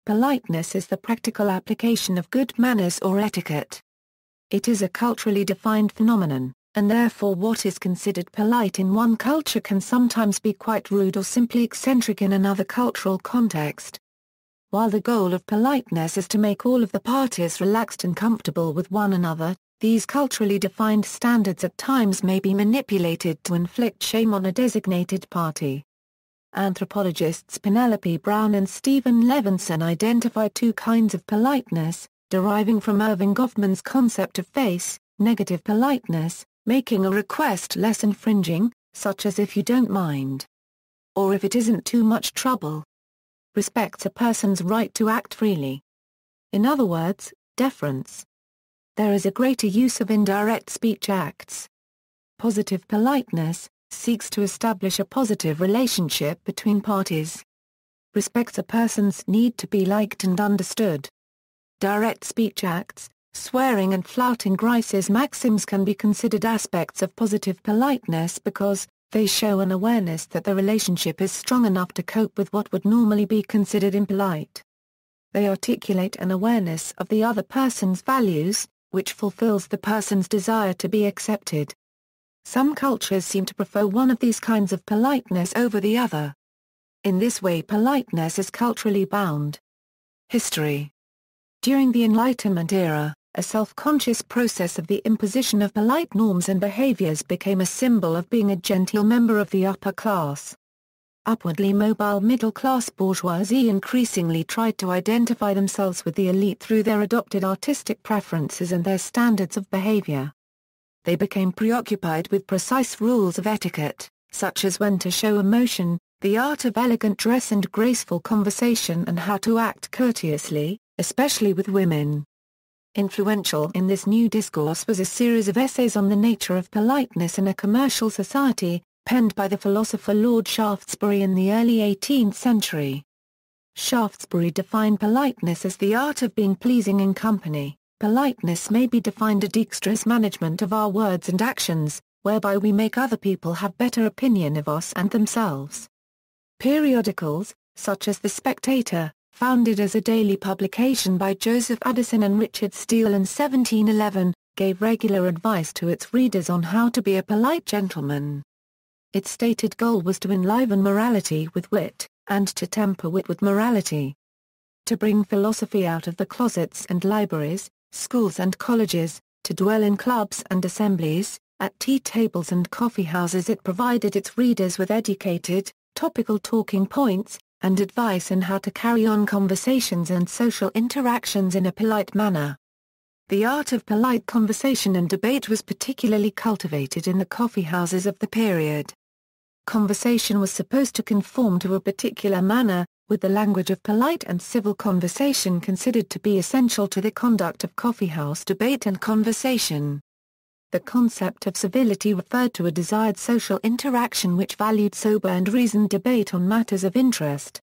Politeness is the practical application of good manners or etiquette. It is a culturally defined phenomenon, and therefore what is considered polite in one culture can sometimes be quite rude or simply eccentric in another cultural context. While the goal of politeness is to make all of the parties relaxed and comfortable with one another, these culturally defined standards at times may be manipulated to inflict shame on a designated party. Anthropologists Penelope Brown and Stephen Levinson identified two kinds of politeness, deriving from Irving Goffman's concept of face, negative politeness, making a request less infringing, such as if you don't mind. Or if it isn't too much trouble. Respects a person's right to act freely. In other words, deference. There is a greater use of indirect speech acts. Positive politeness seeks to establish a positive relationship between parties. Respects a person's need to be liked and understood. Direct speech acts, swearing and flouting Grice's maxims can be considered aspects of positive politeness because they show an awareness that the relationship is strong enough to cope with what would normally be considered impolite. They articulate an awareness of the other person's values, which fulfills the person's desire to be accepted. Some cultures seem to prefer one of these kinds of politeness over the other. In this way, politeness is culturally bound. History. During the Enlightenment era, a self-conscious process of the imposition of polite norms and behaviors became a symbol of being a genteel member of the upper class. Upwardly mobile middle-class bourgeoisie increasingly tried to identify themselves with the elite through their adopted artistic preferences and their standards of behavior. They became preoccupied with precise rules of etiquette, such as when to show emotion, the art of elegant dress and graceful conversation, and how to act courteously, especially with women. Influential in this new discourse was a series of essays on the nature of politeness in a commercial society, penned by the philosopher Lord Shaftesbury in the early 18th century. Shaftesbury defined politeness as the art of being pleasing in company. Politeness may be defined as dexterous management of our words and actions, whereby we make other people have better opinion of us and themselves. Periodicals, such as The Spectator, founded as a daily publication by Joseph Addison and Richard Steele in 1711, gave regular advice to its readers on how to be a polite gentleman. Its stated goal was to enliven morality with wit, and to temper wit with morality. To bring philosophy out of the closets and libraries, schools and colleges, to dwell in clubs and assemblies, at tea tables and coffee houses. It provided its readers with educated, topical talking points, and advice on how to carry on conversations and social interactions in a polite manner. The art of polite conversation and debate was particularly cultivated in the coffee houses of the period. Conversation was supposed to conform to a particular manner, with the language of polite and civil conversation considered to be essential to the conduct of coffeehouse debate and conversation. The concept of civility referred to a desired social interaction which valued sober and reasoned debate on matters of interest.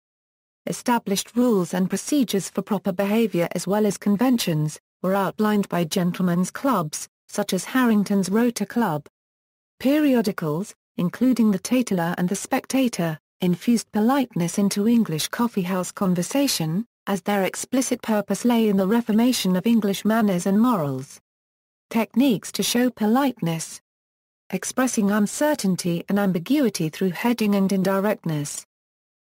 Established rules and procedures for proper behavior as well as conventions, were outlined by gentlemen's clubs, such as Harrington's Rota Club. Periodicals, including the Tatler and the Spectator, infused politeness into English coffeehouse conversation, as their explicit purpose lay in the reformation of English manners and morals. Techniques to show politeness. Expressing uncertainty and ambiguity through hedging and indirectness.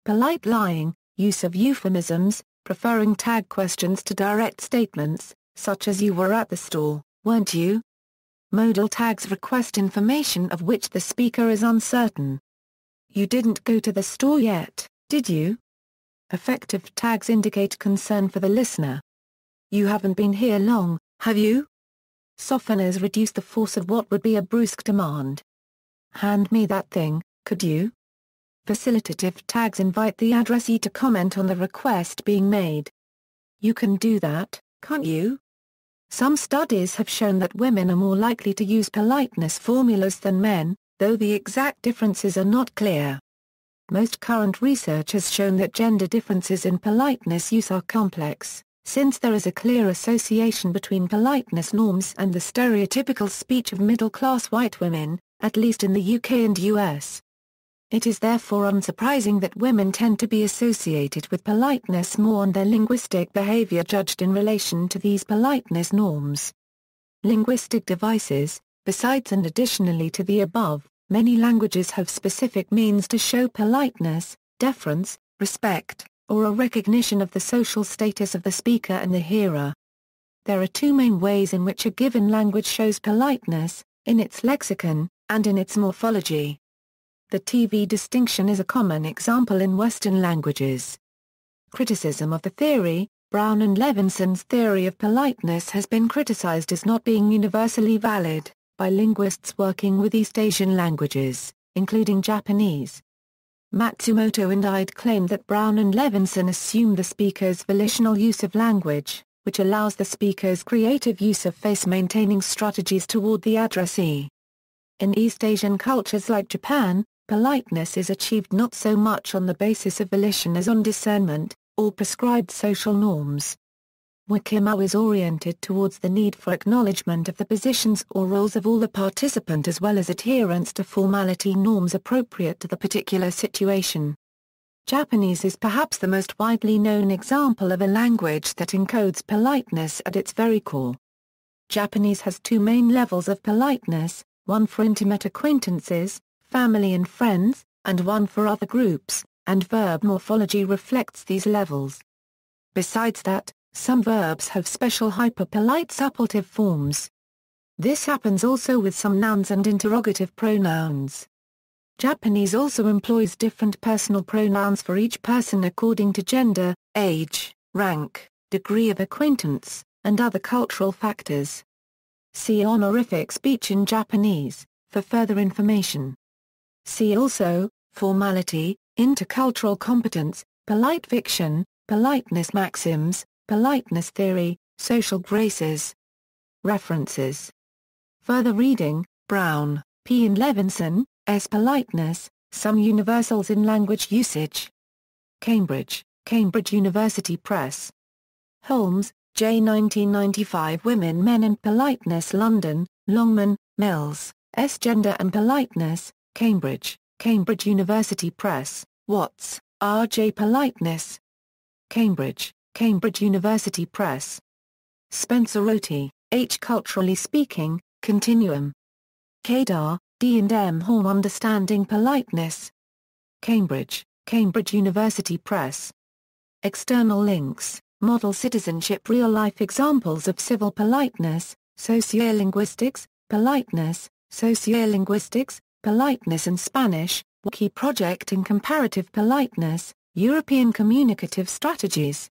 Polite lying, use of euphemisms, preferring tag questions to direct statements, such as "You were at the store, weren't you?" Modal tags request information of which the speaker is uncertain. "You didn't go to the store yet, did you?" Affective tags indicate concern for the listener. "You haven't been here long, have you?" Softeners reduce the force of what would be a brusque demand. "Hand me that thing, could you?" Facilitative tags invite the addressee to comment on the request being made. "You can do that, can't you?" Some studies have shown that women are more likely to use politeness formulas than men, though the exact differences are not clear. Most current research has shown that gender differences in politeness use are complex, since there is a clear association between politeness norms and the stereotypical speech of middle-class white women, at least in the UK and US. It is therefore unsurprising that women tend to be associated with politeness more and their linguistic behavior judged in relation to these politeness norms. Linguistic devices. Besides and additionally to the above, many languages have specific means to show politeness, deference, respect, or a recognition of the social status of the speaker and the hearer. There are two main ways in which a given language shows politeness, in its lexicon, and in its morphology. The TV distinction is a common example in Western languages. Criticism of the theory. Brown and Levinson's theory of politeness has been criticized as not being universally valid by linguists working with East Asian languages, including Japanese. Matsumoto and Ide claim that Brown and Levinson assume the speaker's volitional use of language, which allows the speaker's creative use of face-maintaining strategies toward the addressee. In East Asian cultures like Japan, politeness is achieved not so much on the basis of volition as on discernment, or prescribed social norms. Wikimau is oriented towards the need for acknowledgement of the positions or roles of all the participant as well as adherence to formality norms appropriate to the particular situation. Japanese is perhaps the most widely known example of a language that encodes politeness at its very core. Japanese has two main levels of politeness, one for intimate acquaintances, family and friends, and one for other groups, and verb morphology reflects these levels. Besides that, some verbs have special hyperpolite suppletive forms. This happens also with some nouns and interrogative pronouns. Japanese also employs different personal pronouns for each person according to gender, age, rank, degree of acquaintance, and other cultural factors. See honorific speech in Japanese, for further information. See also, formality, intercultural competence, polite fiction, politeness maxims, politeness theory, social graces. References. Further reading, Brown, P. and Levinson, S. Politeness, Some Universals in Language Usage. Cambridge, Cambridge University Press. Holmes, J. 1995 Women, Men and Politeness London, Longman, Mills, S. Gender and Politeness, Cambridge, Cambridge University Press, Watts, R. J. Politeness. Cambridge, Cambridge University Press. Spencer-Oti, H. Culturally Speaking, Continuum. Kedar, D. and M. Horn, Understanding Politeness. Cambridge, Cambridge University Press. External links, Model Citizenship, Real-life examples of civil politeness, Sociolinguistics, Politeness, Sociolinguistics, Politeness in Spanish, Wiki Project in Comparative Politeness, European Communicative Strategies.